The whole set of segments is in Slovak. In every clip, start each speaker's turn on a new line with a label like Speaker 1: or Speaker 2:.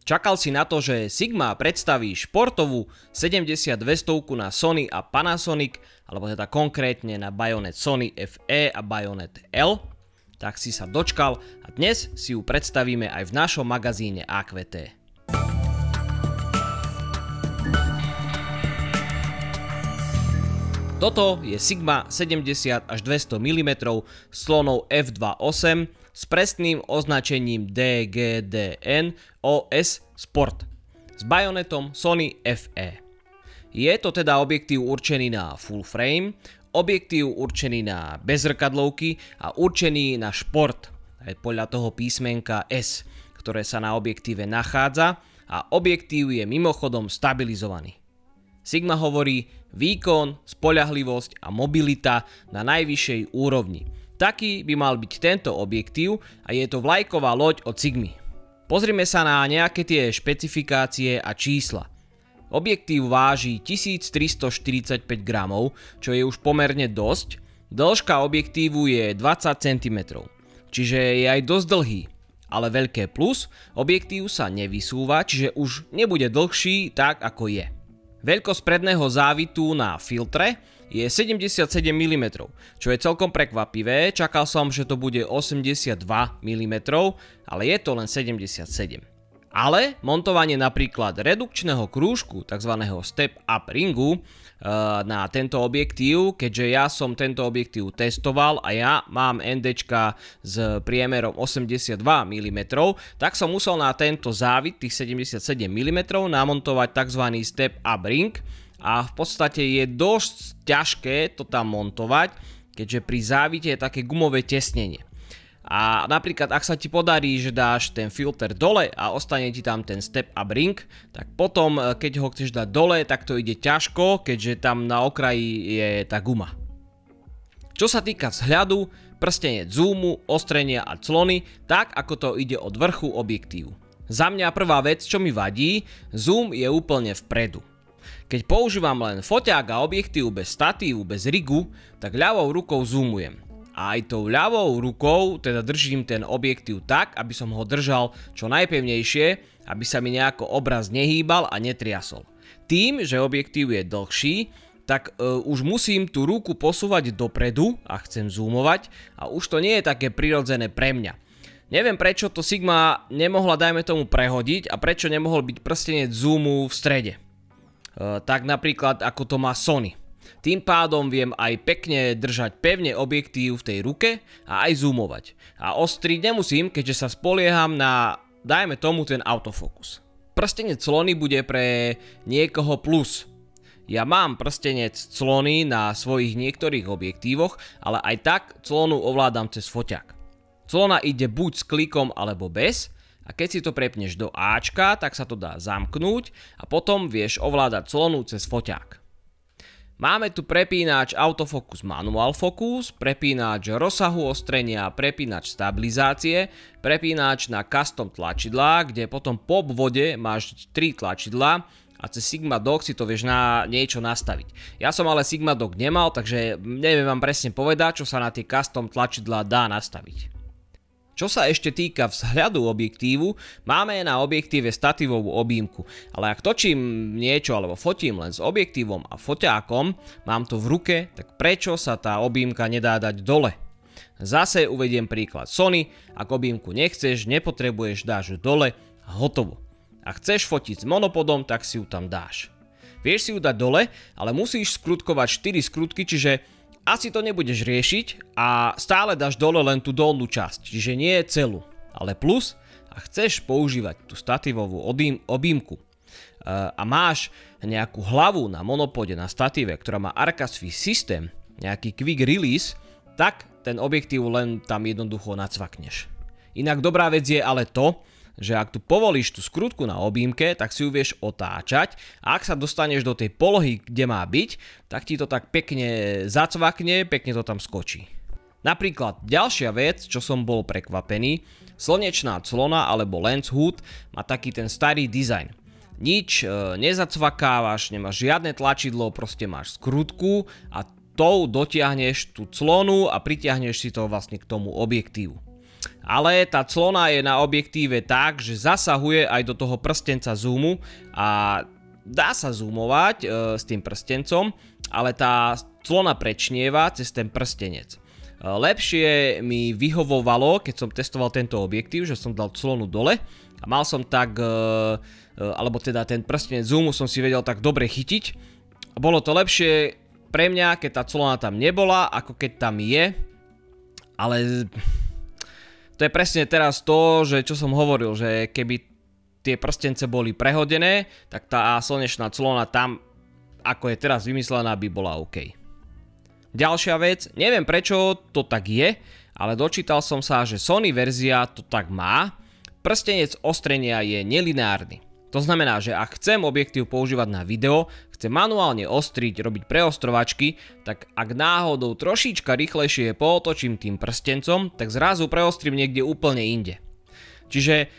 Speaker 1: Čakal si na to, že Sigma predstaví športovú 70-200 na Sony a Panasonic, alebo teda konkrétne na bajonet Sony FE a bajonet L? Tak si sa dočkal a dnes si ju predstavíme aj v našom magazíne AQT. Toto je Sigma 70 až 200 mm slonou f2.8 s presným označením DGDN OS Sport s bajonetom Sony FE. Je to teda objektív určený na full frame, objektív určený na bezrkadlovky a určený na šport, aj podľa toho písmenka S, ktoré sa na objektíve nachádza, a objektív je mimochodom stabilizovaný. Sigma hovorí výkon, spoľahlivosť a mobilita na najvyššej úrovni. Taký by mal byť tento objektív a je to vlajková loď od Sigmy. Pozrime sa na nejaké tie špecifikácie a čísla. Objektív váži 1345 gramov, čo je už pomerne dosť. Dĺžka objektívu je 20 cm, čiže je aj dosť dlhý. Ale veľké plus, objektív sa nevysúva, čiže už nebude dlhší tak ako je. Veľkosť predného závitu na filtre je 77 mm, čo je celkom prekvapivé, čakal som, že to bude 82 mm, ale je to len 77. Ale montovanie napríklad redukčného krúžku, tzv. Step Up ringu, na tento objektív, keďže ja som tento objektív testoval a ja mám NDčka s priemerom 82 mm, tak som musel na tento závit tých 77 mm namontovať tzv. Step Up ring a v podstate je dosť ťažké to tam montovať, keďže pri závite je také gumové tesnenie. A napríklad ak sa ti podarí, že dáš ten filter dole a ostane ti tam ten step up ring, tak potom keď ho chceš dať dole, tak to ide ťažko, keďže tam na okraji je tá guma. Čo sa týka vzhľadu, prstenec zoomu, ostrenia a clony, tak ako to ide od vrchu objektívu. Za mňa prvá vec, čo mi vadí, zoom je úplne vpredu. Keď používam len foťák a objektív bez statívu, bez rigu, tak ľavou rukou zoomujem. A aj tou ľavou rukou teda držím ten objektív tak, aby som ho držal čo najpevnejšie, aby sa mi nejako obraz nehýbal a netriasol. Tým, že objektív je dlhší, tak už musím tú ruku posúvať dopredu a chcem zoomovať a už to nie je také prirodzené pre mňa. Neviem prečo to Sigma nemohla dajme tomu prehodiť a prečo nemohol byť prstenec zoomu v strede. Tak napríklad ako to má Sony. Tým pádom viem aj pekne držať pevne objektív v tej ruke a aj zoomovať. A ostriť nemusím, keďže sa spolieham na, dajme tomu, ten autofokus. Prstenec clony bude pre niekoho plus. Ja mám prstenec clony na svojich niektorých objektívoch, ale aj tak clonu ovládam cez foťák. Clona ide buď s klikom alebo bez, a keď si to prepneš do Ačka, tak sa to dá zamknúť a potom vieš ovládať clonu cez foťák. Máme tu prepínač autofocus manual focus, prepínač rozsahu ostrenia, prepínač stabilizácie, prepínač na custom tlačidlá, kde potom po obvode máš 3 tlačidlá a cez Sigma Dock si to vieš na niečo nastaviť. Ja som ale Sigma Dock nemal, takže neviem vám presne povedať, čo sa na tie custom tlačidlá dá nastaviť. Čo sa ešte týka vzhľadu objektívu, máme na objektíve statívovú objímku, ale ak točím niečo alebo fotím len s objektívom a foťákom, mám to v ruke, tak prečo sa tá objímka nedá dať dole? Zase uvediem príklad Sony, ak objímku nechceš, nepotrebuješ, dáš ju dole a hotovo. Ak chceš fotiť s monopodom, tak si ju tam dáš. Vieš si ju dať dole, ale musíš skrutkovať 4 skrutky, čiže asi to nebudeš riešiť a stále dáš dole len tú dolnú časť, čiže nie celú, ale plus, a chceš používať tú statívovú objímku a máš nejakú hlavu na monopode na statíve, ktorá má Arca-Swiss systém, nejaký quick release, tak ten objektív len tam jednoducho nacvakneš. Inak dobrá vec je ale to, že ak tu povolíš tú skrutku na objímke, tak si ju vieš otáčať a ak sa dostaneš do tej polohy, kde má byť, tak ti to tak pekne zacvakne, pekne to tam skočí. Napríklad ďalšia vec, čo som bol prekvapený, slnečná clona alebo lens hood má taký ten starý dizajn. Nič nezacvakávaš, nemáš žiadne tlačidlo, proste máš skrutku a tou dotiahneš tú clonu a pritiahneš si to vlastne k tomu objektívu. Ale tá clona je na objektíve tak, že zasahuje aj do toho prstenca zoomu a dá sa zoomovať s tým prstencom, ale tá clona prečnieva cez ten prstenec. Lepšie mi vyhovovalo, keď som testoval tento objektív, že som dal clonu dole a mal som tak, alebo teda ten prstenec zoomu som si vedel tak dobre chytiť. Bolo to lepšie pre mňa, keď tá clona tam nebola, ako keď tam je, ale to je presne teraz to, že čo som hovoril, že keby tie prstence boli prehodené, tak tá slnečná clona tam, ako je teraz vymyslená, by bola OK. Ďalšia vec, neviem prečo to tak je, ale dočítal som sa, že Sony verzia to tak má. Prstenec ostrenia je nelineárny. To znamená, že ak chcem objektív používať na video, chcem manuálne ostriť, robiť preostrovačky, tak ak náhodou trošička rýchlejšie pootočím tým prstencom, tak zrazu preostrím niekde úplne inde. Čiže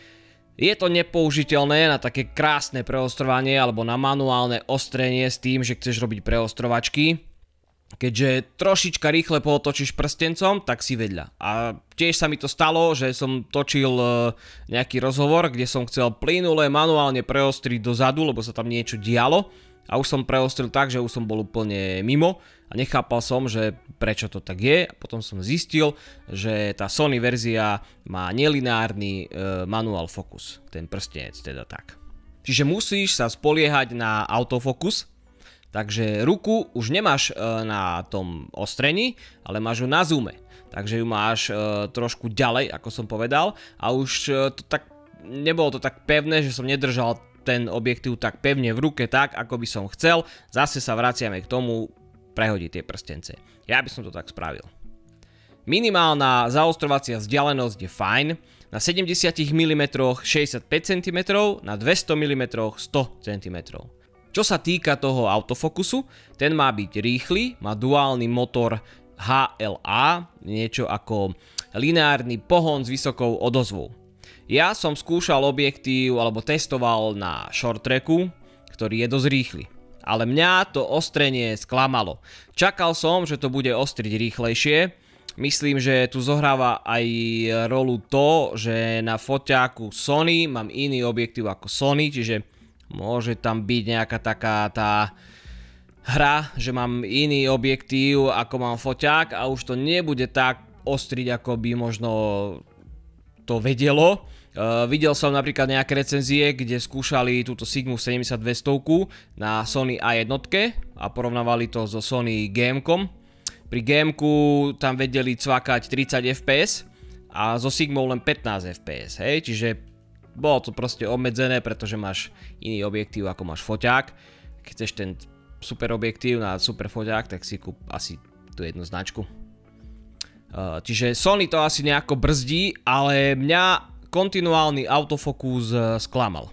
Speaker 1: je to nepoužiteľné na také krásne preostrovanie alebo na manuálne ostrenie s tým, že chceš robiť preostrovačky. Keďže trošička rýchle pootočíš prstencom, tak si vedľa. A tiež sa mi to stalo, že som točil nejaký rozhovor, kde som chcel plynule manuálne preostriť dozadu, lebo sa tam niečo dialo. A už som preostril tak, že už som bol úplne mimo a nechápal som, že prečo to tak je. A potom som zistil, že tá Sony verzia má nelineárny manual focus, ten prstenec teda tak. Čiže musíš sa spoliehať na autofokus. Takže ruku už nemáš na tom ostrení, ale máš ju na zoome. Takže ju máš trošku ďalej, ako som povedal. A už to tak, nebolo to tak pevné, že som nedržal ten objektív tak pevne v ruke, tak ako by som chcel. Zase sa vraciame k tomu, prehodiť tie prstence. Ja by som to tak spravil. Minimálna zaostrovacia vzdialenosť je fajn. Na 70 mm 65 cm, na 200 mm 100 cm. Čo sa týka toho autofokusu, ten má byť rýchly, má duálny motor HLA, niečo ako lineárny pohon s vysokou odozvou. Ja som skúšal objektív alebo testoval na short tracku, ktorý je dosť rýchly. Ale mňa to ostrenie sklamalo. Čakal som, že to bude ostriť rýchlejšie. Myslím, že tu zohráva aj rolu to, že na foťáku Sony mám iný objektív ako Sony, čiže môže tam byť nejaká taká tá hra, že mám iný objektív ako mám foťák a už to nebude tak ostriť, ako by možno to vedelo. Videl som napríklad nejaké recenzie, kde skúšali túto Sigmu 7200 na Sony A1 a porovnávali to so Sony GM-kom. Pri GM-ku tam vedeli cvakať 30 fps a so Sigmou len 15 fps, hej, čiže bolo to proste obmedzené, pretože máš iný objektív ako máš foťák. Keď chceš ten super objektív na super foťák, tak si kúp asi tú jednu značku. Čiže Sony to asi nejako brzdí, ale mňa kontinuálny autofokus sklamal.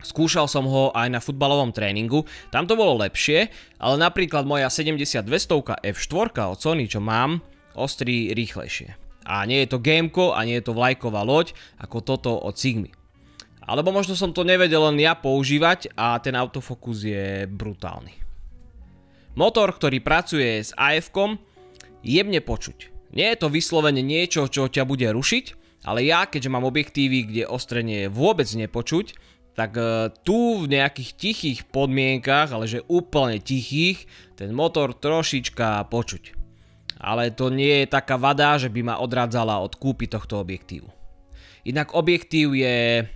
Speaker 1: Skúšal som ho aj na futbalovom tréningu, tam to bolo lepšie, ale napríklad moja 7200 F4 od Sony, čo mám, ostrí rýchlejšie. A nie je to gameko a nie je to vlajková loď ako toto od Sigmy. Alebo možno som to nevedel len ja používať a ten autofokus je brutálny. Motor, ktorý pracuje s AF-kom, jemne počuť. Nie je to vyslovene niečo, čo ťa bude rušiť, ale ja, keďže mám objektívy, kde ostrenie vôbec nepočuť, tak tu v nejakých tichých podmienkach, ale že úplne tichých, ten motor trošička počuť. Ale to nie je taká vada, že by ma odradzala od kúpy tohto objektívu. Inak objektív je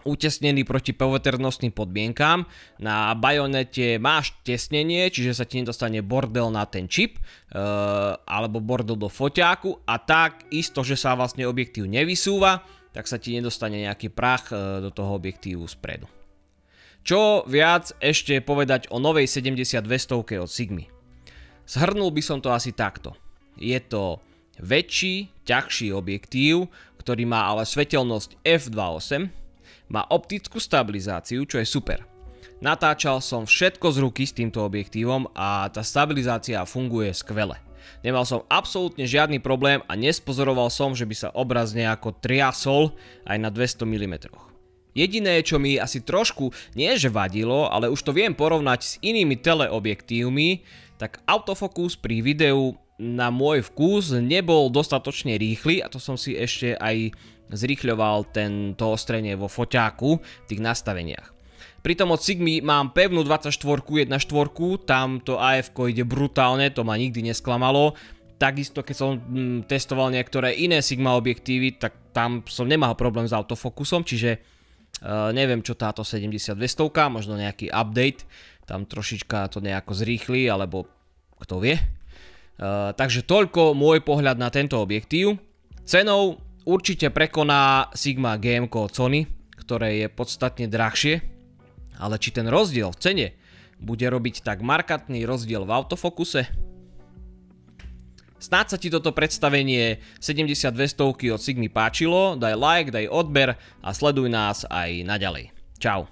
Speaker 1: utesnený proti poveternostným podmienkám. Na bajonete máš tesnenie, čiže sa ti nedostane bordel na ten čip alebo bordel do foťáku a tak isto, že sa vlastne objektív nevysúva, tak sa ti nedostane nejaký prach do toho objektívu spredu. Čo viac ešte povedať o novej 7200 od Sigmy? Zhrnul by som to asi takto. Je to väčší, ťažší objektív, ktorý má ale svetelnosť f2.8, má optickú stabilizáciu, čo je super. Natáčal som všetko z ruky s týmto objektívom a tá stabilizácia funguje skvele. Nemal som absolútne žiadny problém a nespozoroval som, že by sa obraz nejako triasol aj na 200 mm. Jediné, čo mi asi trošku nie že vadilo, ale už to viem porovnať s inými teleobjektívmi, tak autofokus pri videu na môj vkus nebol dostatočne rýchly a to som si ešte aj zrýchľoval to ostrenie vo foťáku v tých nastaveniach. Pritom od Sigmy mám pevnú 24 1.4, tam to AF-ko ide brutálne, to ma nikdy nesklamalo. Takisto keď som testoval niektoré iné Sigma objektívy, tak tam som nemal problém s autofokusom, čiže neviem čo táto 70-200, možno nejaký update, tam trošička to nejako zrýchli, alebo kto vie. Takže toľko môj pohľad na tento objektív. Cenou určite prekoná Sigma GM-ko od Sony, ktoré je podstatne drahšie. Ale či ten rozdiel v cene bude robiť tak markantný rozdiel v autofokuse? Snáď sa ti toto predstavenie 70-200 od Sigmy páčilo, daj like, daj odber a sleduj nás aj naďalej. Čau.